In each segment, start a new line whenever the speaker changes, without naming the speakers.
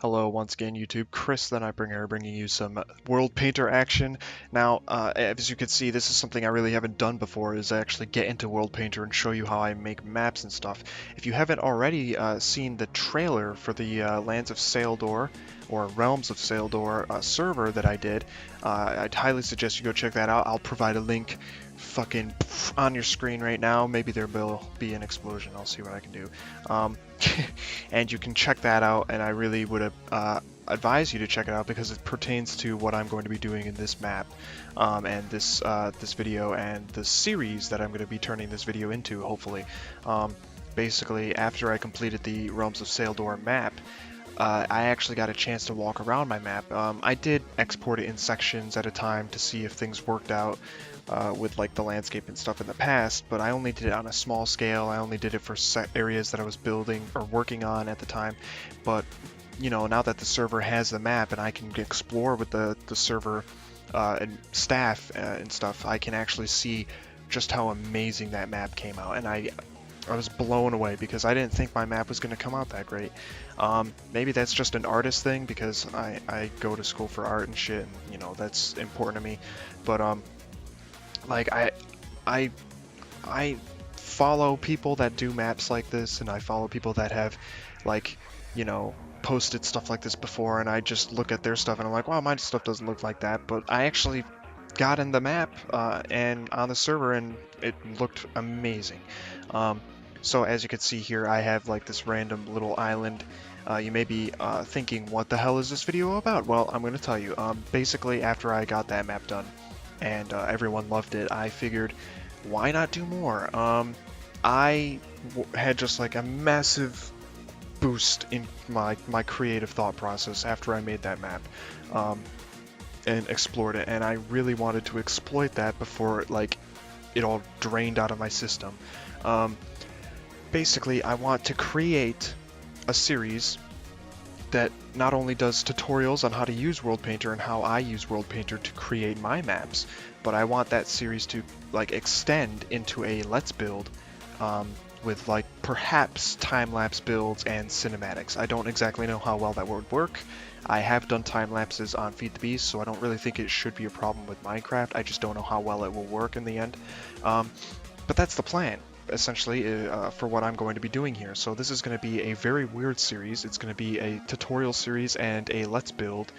Hello once again YouTube, Chris the Nightbringer bringing you some World Painter action. Now, as you can see, this is something I really haven't done before, is actually get into World Painter and show you how I make maps and stuff. If you haven't already seen the trailer for the Lands of Saeldor, or Realms of Saeldor server that I did, I'd highly suggest you go check that out. I'll provide a link fucking on your screen right now. Maybe there will be an explosion. I'll see what I can do. And you can check that out, and I really would advise you to check it out because it pertains to what I'm going to be doing in this map, and this video and the series that I'm going to be turning this video into, hopefully. Basically, after I completed the Realms of Saeldor map, I actually got a chance to walk around my map. I did export it in sections at a time to see if things worked out with like the landscape and stuff in the past, but I only did it on a small scale. I only did it for set areas that I was building or working on at the time. But you know, now that the server has the map and I can explore with the server and staff and stuff, I can actually see just how amazing that map came out, and I was blown away because I didn't think my map was going to come out that great. Maybe that's just an artist thing because I go to school for art and shit, and you know, that's important to me. But like I follow people that do maps like this, and I follow people that have, like, you know, posted stuff like this before, and I just look at their stuff and I'm like, wow, my stuff doesn't look like that. But I actually got in the map and on the server, and it looked amazing. So as you can see here, I have like this random little island. You may be thinking, what the hell is this video about? Well, I'm going to tell you. Basically, after I got that map done and everyone loved it, I figured, why not do more? I had just like a massive boost in my creative thought process after I made that map. And explored it, and I really wanted to exploit that before like it all drained out of my system. Basically, I want to create a series that not only does tutorials on how to use World Painter and how I use World Painter to create my maps, but I want that series to like extend into a Let's Build with like perhaps time-lapse builds and cinematics. I don't exactly know how well that would work. I have done time-lapses on Feed the Beast, so I don't really think it should be a problem with Minecraft. I just don't know how well it will work in the end. But that's the plan, essentially, for what I'm going to be doing here. So this is going to be a very weird series. It's going to be a tutorial series and a Let's Build,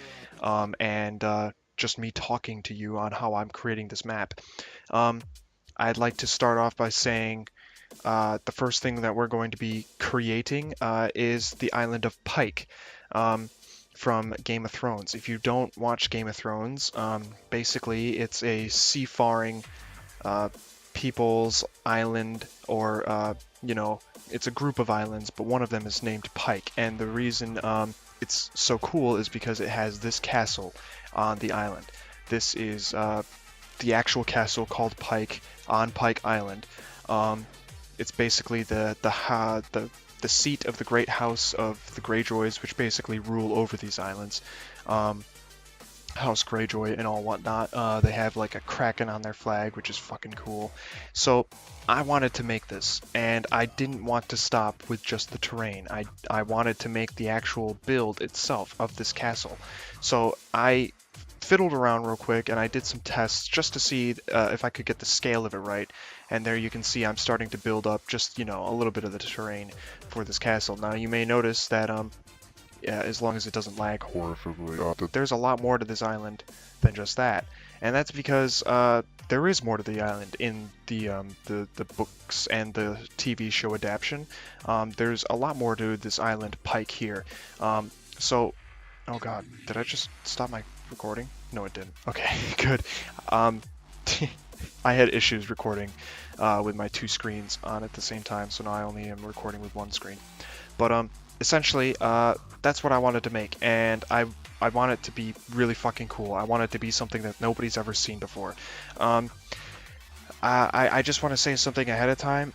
and just me talking to you on how I'm creating this map. I'd like to start off by saying the first thing that we're going to be creating is the island of Pike. From Game of Thrones. If you don't watch Game of Thrones, basically it's a seafaring people's island, or you know, it's a group of islands, but one of them is named Pike. And the reason it's so cool is because it has this castle on the island. This is the actual castle called Pike on Pike Island. It's basically the seat of the great house of the Greyjoys, which basically rule over these islands. House Greyjoy and all whatnot. They have like a kraken on their flag, which is fucking cool. So I wanted to make this, and I didn't want to stop with just the terrain. I wanted to make the actual build itself of this castle. So I fiddled around real quick and I did some tests just to see if I could get the scale of it right. And there you can see I'm starting to build up just, you know, a little bit of the terrain for this castle. Now you may notice that yeah, as long as it doesn't lag horribly, there's a lot more to this island than just that. And that's because there is more to the island in the books and the TV show adaptation. There's a lot more to this island Pike here. So, oh god, did I just stop my recording? No, it didn't. Okay, good. I had issues recording with my two screens on at the same time, so now I only am recording with one screen. But essentially, that's what I wanted to make, and I want it to be really fucking cool. I want it to be something that nobody's ever seen before. I just want to say something ahead of time.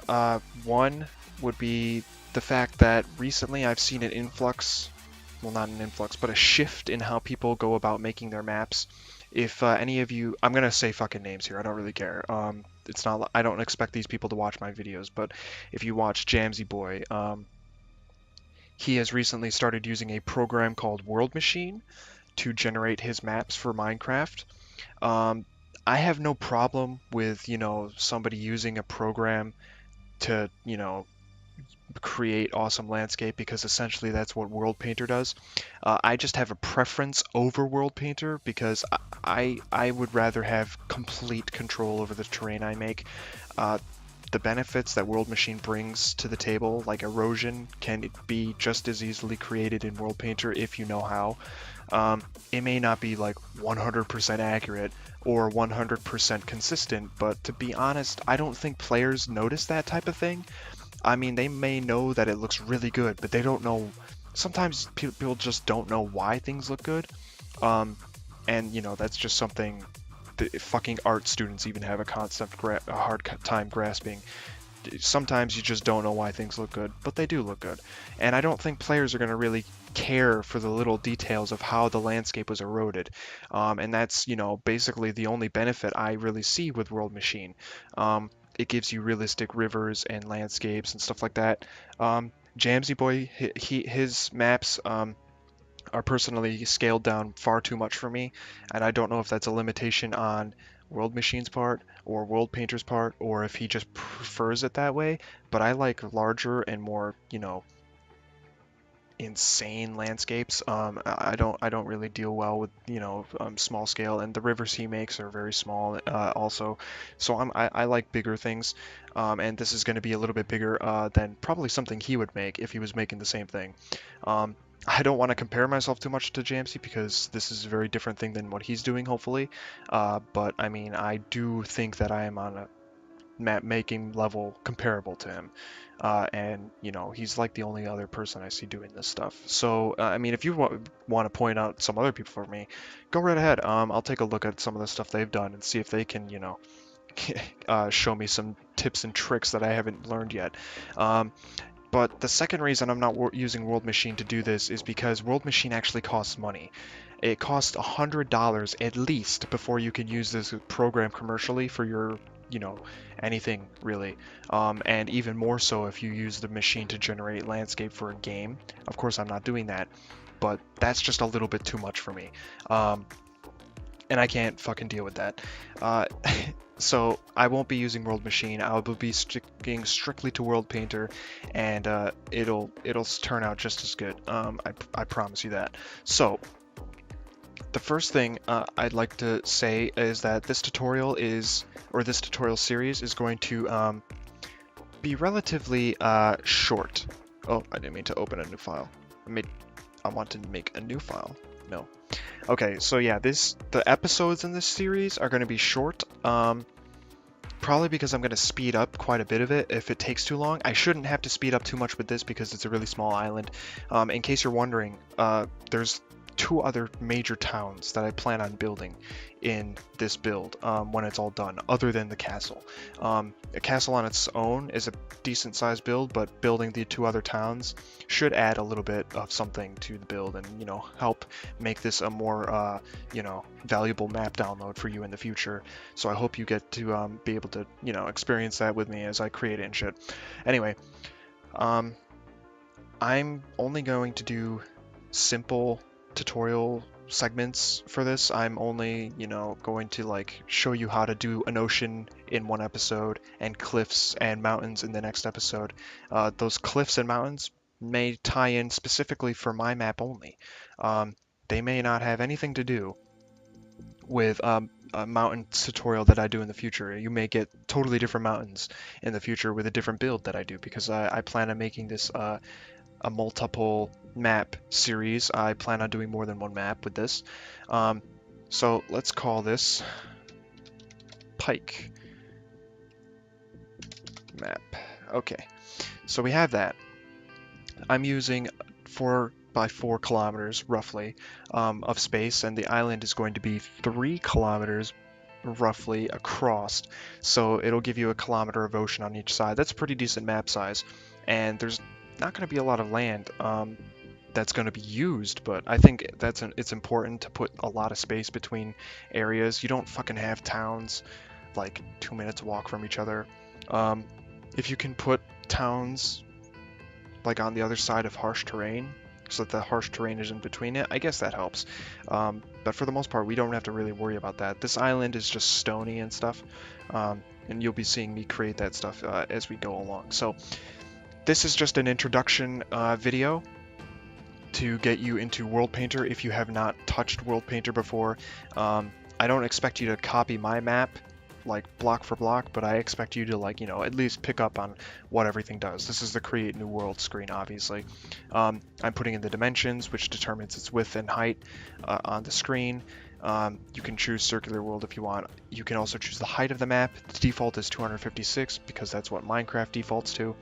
One would be the fact that recently I've seen an influx, well, not an influx, but a shift in how people go about making their maps. If any of you, I'm gonna say fucking names here, I don't really care. It's not, I don't expect these people to watch my videos, but if you watch Jamsy Boy, He has recently started using a program called World Machine to generate his maps for Minecraft. Um, I have no problem with, somebody using a program to, create awesome landscape because essentially that's what World Painter does. I just have a preference over World Painter because I would rather have complete control over the terrain I make. Uh, the benefits that World Machine brings to the table, like erosion, can be just as easily created in World Painter if you know how. It may not be like 100% accurate or 100% consistent, but to be honest, I don't think players notice that type of thing. I mean, they may know that it looks really good, but they don't know. Sometimes people just don't know why things look good. Um, and that's just something that fucking art students even have a hard time grasping. Sometimes you just don't know why things look good, but they do look good. And I don't think players are going to really care for the little details of how the landscape was eroded. And that's, basically the only benefit I really see with World Machine. It gives you realistic rivers and landscapes and stuff like that. Jamsy Boy, his maps are personally scaled down far too much for me, and I don't know if that's a limitation on World Machine's part or World Painter's part, or if he just prefers it that way. But I like larger and more, insane landscapes. I don't really deal well with small scale, and the rivers he makes are very small also. So I like bigger things, and this is going to be a little bit bigger than probably something he would make if he was making the same thing. Um, I don't want to compare myself too much to Jamsey because this is a very different thing than what he's doing, hopefully. But I mean, I do think that I am on a map making level comparable to him. And he's like the only other person I see doing this stuff. So I mean, if you want to point out some other people for me, go right ahead. I'll take a look at some of the stuff they've done and see if they can, show me some tips and tricks that I haven't learned yet. But the second reason I'm not using World Machine to do this is because World Machine actually costs money. It costs $100 at least before you can use this program commercially for your, anything really. And even more so if you use the machine to generate landscape for a game. Of course, I'm not doing that, but that's just a little bit too much for me. And I can't fucking deal with that. Uh, so I won't be using World Machine. I will be sticking strictly to World Painter, and it'll turn out just as good. I promise you that. So the first thing I'd like to say is that this tutorial this tutorial series is going to be relatively short. Oh, I didn't mean to open a new file. I want to make a new file. No. Okay, so yeah, the episodes in this series are going to be short. Probably because I'm going to speed up quite a bit of it if it takes too long. I shouldn't have to speed up too much with this because it's a really small island. In case you're wondering, there's two other major towns that I plan on building in this build when it's all done, other than the castle. A castle on its own is a decent sized build, but building the two other towns should add a little bit of something to the build and, help make this a more, valuable map download for you in the future. So I hope you get to be able to, experience that with me as I create it and shit. Anyway, I'm only going to do simple tutorial segments for this. I'm only, going to show you how to do an ocean in one episode and cliffs and mountains in the next episode. Those cliffs and mountains may tie in specifically for my map only. They may not have anything to do with a mountain tutorial that I do in the future. You may get totally different mountains in the future with a different build that I do because I plan on making this a multiple map series. I plan on doing more than one map with this. So let's call this Pike map. Okay, so we have that. I'm using 4 by 4 kilometers roughly of space, and the island is going to be 3 kilometers roughly across. So it'll give you a kilometer of ocean on each side. That's a pretty decent map size, and there's not going to be a lot of land that's going to be used, but I think it's important to put a lot of space between areas. You don't fucking have towns like 2 minutes walk from each other. If you can put towns like on the other side of harsh terrain, so that the harsh terrain is in between it. I guess that helps. But for the most part, we don't have to really worry about that. This island is just stony and stuff, and you'll be seeing me create that stuff as we go along. So this is just an introduction video to get you into World Painter if you have not touched World Painter before. I don't expect you to copy my map like block for block, but I expect you to, like, you know, at least pick up on what everything does. This is the create new world screen, obviously. I'm putting in the dimensions, which determines its width and height on the screen. You can choose circular world if you want. You can also choose the height of the map. The default is 256 because that's what Minecraft defaults to.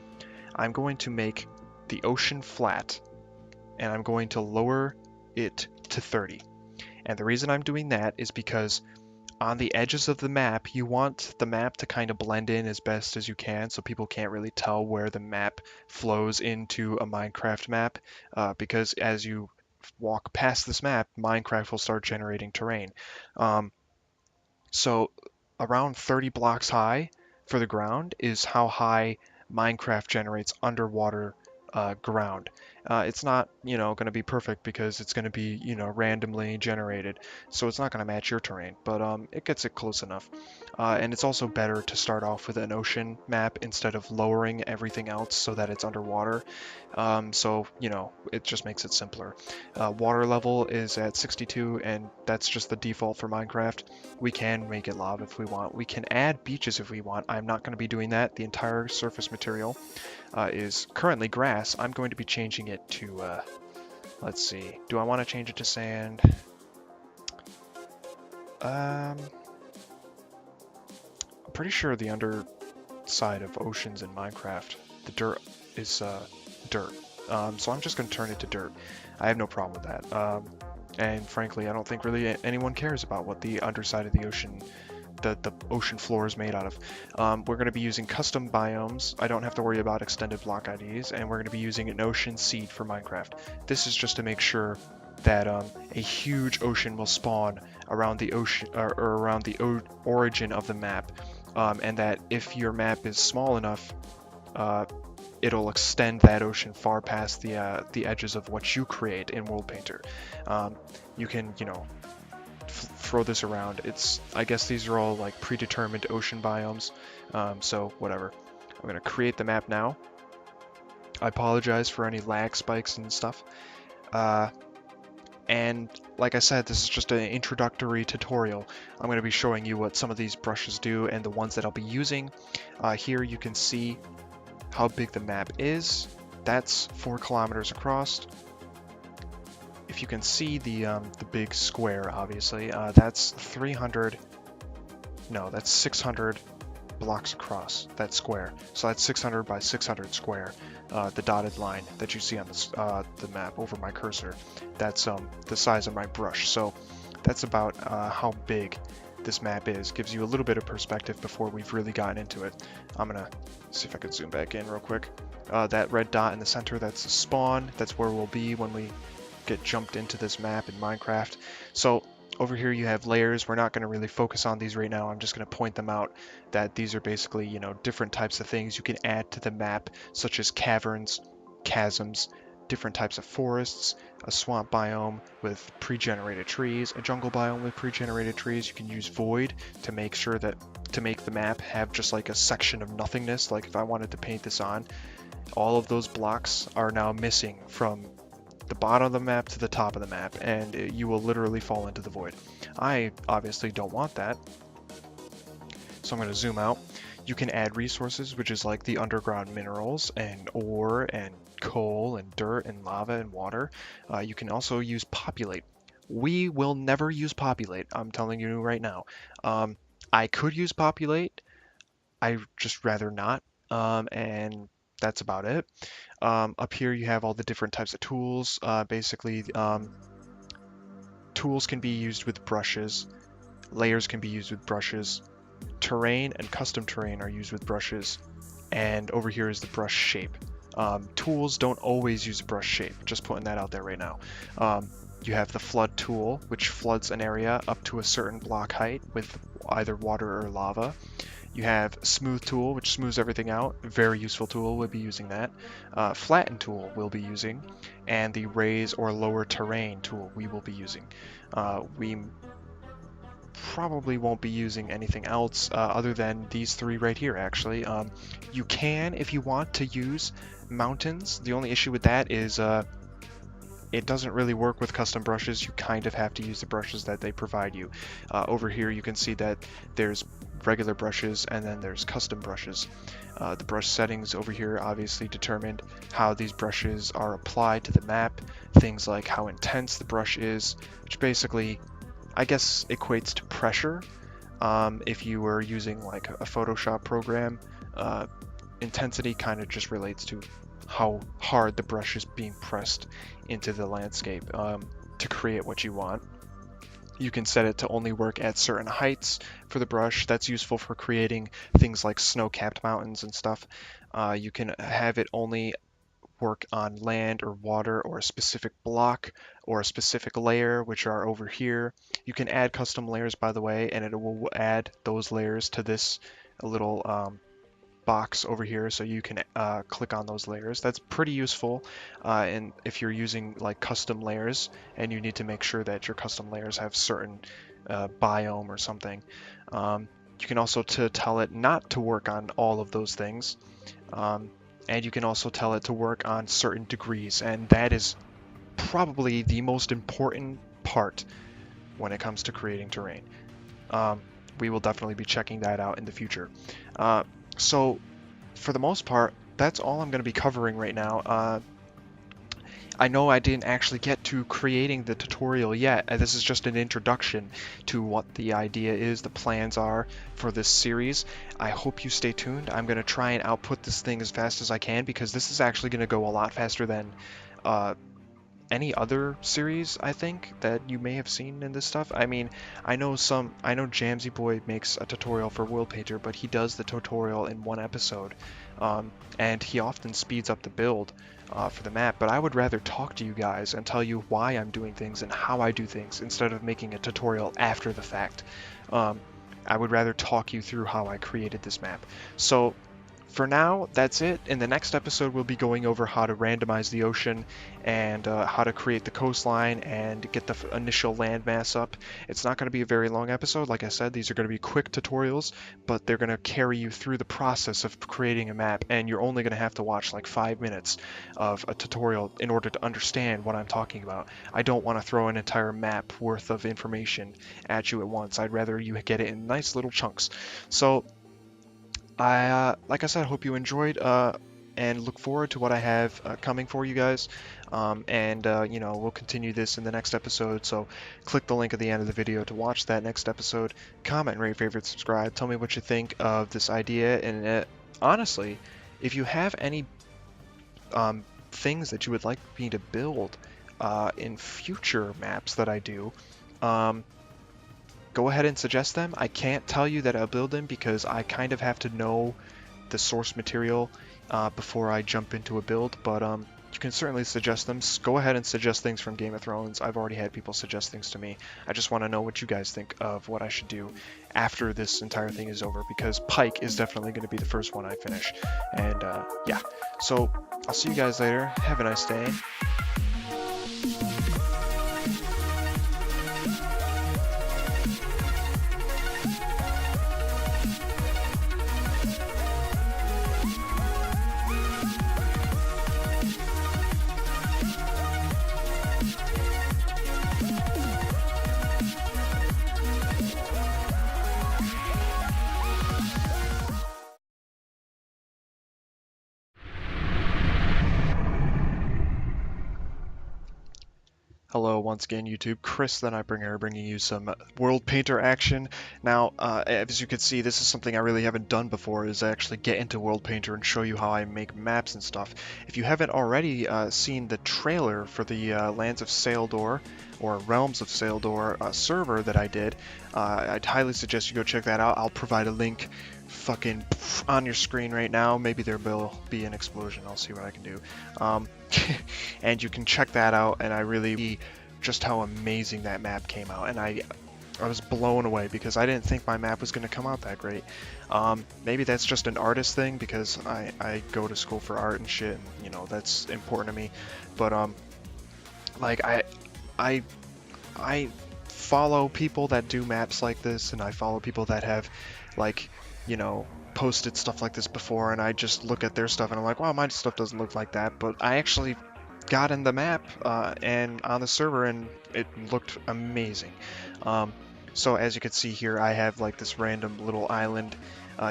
I'm going to make the ocean flat, and I'm going to lower it to 30. And the reason I'm doing that is because on the edges of the map, you want the map to kind of blend in as best as you can, so people can't really tell where the map flows into a Minecraft map, because as you walk past this map, Minecraft will start generating terrain. So around 30 blocks high for the ground is how high Minecraft generates underwater ground. It's not, you know, going to be perfect because it's going to be, you know, randomly generated, so it's not going to match your terrain, but it gets it close enough. And it's also better to start off with an ocean map instead of lowering everything else so that it's underwater. So, you know, it just makes it simpler. Water level is at 62, and that's just the default for Minecraft. We can make it lava if we want. We can add beaches if we want. I'm not going to be doing that. The entire surface material is currently grass. I'm going to be changing it to, let's see, do I want to change it to sand? I'm pretty sure the underside of oceans in Minecraft, the dirt is dirt. So I'm just going to turn it to dirt. I have no problem with that. And frankly, I don't think really anyone cares about what the underside of the ocean, the ocean floor is made out of. We're going to be using custom biomes. I don't have to worry about extended block IDs, and we're going to be using an ocean seed for Minecraft. This is just to make sure that a huge ocean will spawn around the ocean or around the origin of the map, and that if your map is small enough, it'll extend that ocean far past the edges of what you create in World Painter. You can, you know, throw this around. I guess these are all like predetermined ocean biomes, so whatever. I'm going to create the map now. I apologize for any lag spikes and stuff. And like I said, this is just an introductory tutorial. I'm going to be showing you what some of these brushes do and the ones that I'll be using. Here you can see how big the map is. That's 4 kilometers across. If you can see the big square, obviously, that's 600 blocks across, that square. So that's 600 by 600 square, the dotted line that you see on the map over my cursor. That's the size of my brush. So that's about how big this map is. Gives you a little bit of perspective before we've really gotten into it. I'm gonna see if I can zoom back in real quick. That red dot in the center, that's the spawn. That's where we'll be when we get jumped into this map in Minecraft. So over here you have layers. We're not going to really focus on these right now. I'm just going to point them out, that these are basically, you know, different types of things you can add to the map, such as caverns, chasms, different types of forests, a swamp biome with pre-generated trees, a jungle biome with pre-generated trees. You can use void to make sure that, to make the map have just like a section of nothingness. Like if I wanted to paint this on, all of those blocks are now missing from the bottom of the map to the top of the map, and you will literally fall into the void. I obviously don't want that, so I'm going to zoom out. You can add resources, which is like the underground minerals and ore and coal and dirt and lava and water. You can also use populate. We will never use populate, I'm telling you right now. I could use populate, I just rather not, and that's about it. Up here you have all the different types of tools. Basically, tools can be used with brushes, layers can be used with brushes, terrain and custom terrain are used with brushes, and over here is the brush shape. Tools don't always use brush shape, just putting that out there right now. You have the flood tool, which floods an area up to a certain block height with either water or lava. You have Smooth tool, which smooths everything out. Very useful tool. We'll be using that. Flatten tool we'll be using, and the Raise or Lower Terrain tool we will be using. We probably won't be using anything else other than these three right here, actually. You can, if you want, to use mountains. The only issue with that is it doesn't really work with custom brushes. You kind of have to use the brushes that they provide you. Over here you can see that there's regular brushes and then there's custom brushes. The brush settings over here obviously determined how these brushes are applied to the map. Things like how intense the brush is, which basically I guess equates to pressure. If you were using like a Photoshop program, intensity kind of just relates to how hard the brush is being pressed into the landscape to create what you want. You can set it to only work at certain heights for the brush. That's useful for creating things like snow-capped mountains and stuff. You can have it only work on land or water or a specific block or a specific layer, which are over here. You can add custom layers, by the way, and it will add those layers to this little box over here, so you can click on those layers. That's pretty useful, and if you're using like custom layers and you need to make sure that your custom layers have certain biome or something. You can also tell it not to work on all of those things. And you can also tell it to work on certain degrees, and that is probably the most important part when it comes to creating terrain. We will definitely be checking that out in the future. So for the most part, that's all I'm going to be covering right now. I know I didn't actually get to creating the tutorial yet. This is just an introduction to what the idea is, the plans are for this series. I hope you stay tuned. I'm going to try and output this thing as fast as I can, because this is actually going to go a lot faster than any other series, I think, that you may have seen in this stuff. I mean, I know Jamsy Boy makes a tutorial for World Painter, but he does the tutorial in one episode, and he often speeds up the build for the map. But I would rather talk to you guys and tell you why I'm doing things and how I do things instead of making a tutorial after the fact. I would rather talk you through how I created this map. So for now, that's it. In the next episode, we'll be going over how to randomize the ocean and how to create the coastline and get the initial landmass up. It's not going to be a very long episode. Like I said, these are going to be quick tutorials, but they're going to carry you through the process of creating a map, and you're only going to have to watch like 5 minutes of a tutorial in order to understand what I'm talking about. I don't want to throw an entire map worth of information at you at once. I'd rather you get it in nice little chunks. So like I said, I hope you enjoyed and look forward to what I have coming for you guys. You know, we'll continue this in the next episode, so click the link at the end of the video to watch that next episode. Comment, rate, favorite, subscribe. Tell me what you think of this idea, and honestly, if you have any things that you would like me to build in future maps that I do, go ahead and suggest them. I can't tell you that I'll build them because I kind of have to know the source material before I jump into a build, but you can certainly suggest them. Go ahead and suggest things from Game of Thrones. I've already had people suggest things to me. I just want to know what you guys think of what I should do after this entire thing is over, because Pike is definitely going to be the first one I finish. And yeah, so I'll see you guys later. Have a nice day. Hello once again, YouTube. Chris, the Nightbringer, bringing you some World Painter action. Now, as you can see, this is something I really haven't done before, is actually get into World Painter and show you how I make maps and stuff. If you haven't already seen the trailer for the Lands of Saeldor, or Realms of Saeldor server that I did, I'd highly suggest you go check that out. I'll provide a link fucking on your screen right now. Maybe there will be an explosion. I'll see what I can do. And you can check that out, and I really just how amazing that map came out. And I was blown away because I didn't think my map was going to come out that great. Maybe that's just an artist thing because I go to school for art and shit, and you know that's important to me. But like I I follow people that do maps like this, and I follow people that have like you know posted stuff like this before, and I just look at their stuff and I'm like, wow, my stuff doesn't look like that. But I actually got in the map and on the server, and it looked amazing. Um, so as you can see here, I have like this random little island.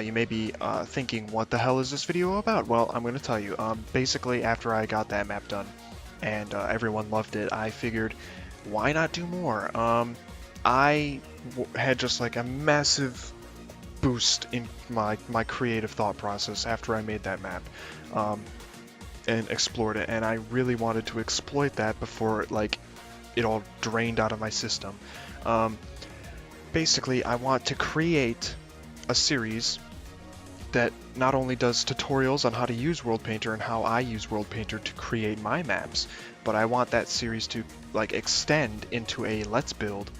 You may be thinking, what the hell is this video about? Well, I'm going to tell you. Basically, after I got that map done and everyone loved it, I figured, why not do more? Had just like a massive boost in my creative thought process after I made that map. And explored it, and I really wanted to exploit that before like it all drained out of my system. Basically, I want to create a series that not only does tutorials on how to use World Painter and how I use World Painter to create my maps, but I want that series to like extend into a Let's Build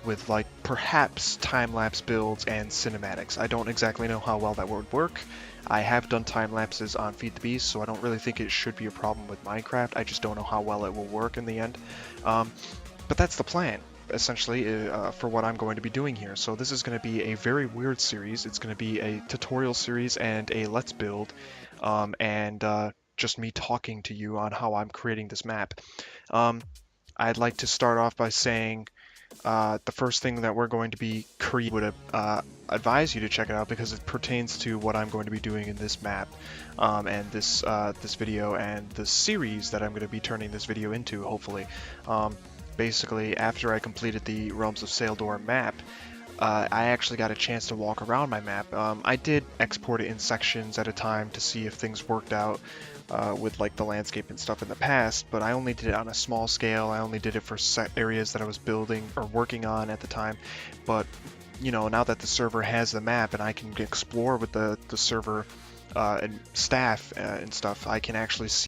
with like perhaps time-lapse builds and cinematics. I don't exactly know how well that would work. I have done time lapses on Feed the Beast, so I don't really think it should be a problem with Minecraft. I just don't know how well it will work in the end. But that's the plan, essentially, for what I'm going to be doing here. So this is going to be a very weird series. It's going to be a tutorial series and a Let's Build, and just me talking to you on how I'm creating this map. I'd like to start off by saying the first thing that we're going to be creating would advise you to check it out because it pertains to what I'm going to be doing in this map and this video and the series that I'm going to be turning this video into, hopefully. Basically, after I completed the Realms of Saeldor map, I actually got a chance to walk around my map. I did export it in sections at a time to see if things worked out with like the landscape and stuff in the past, but I only did it on a small scale. I only did it for set areas that I was building or working on at the time. But you know, now that the server has the map and I can explore with the server and staff and stuff, I can actually see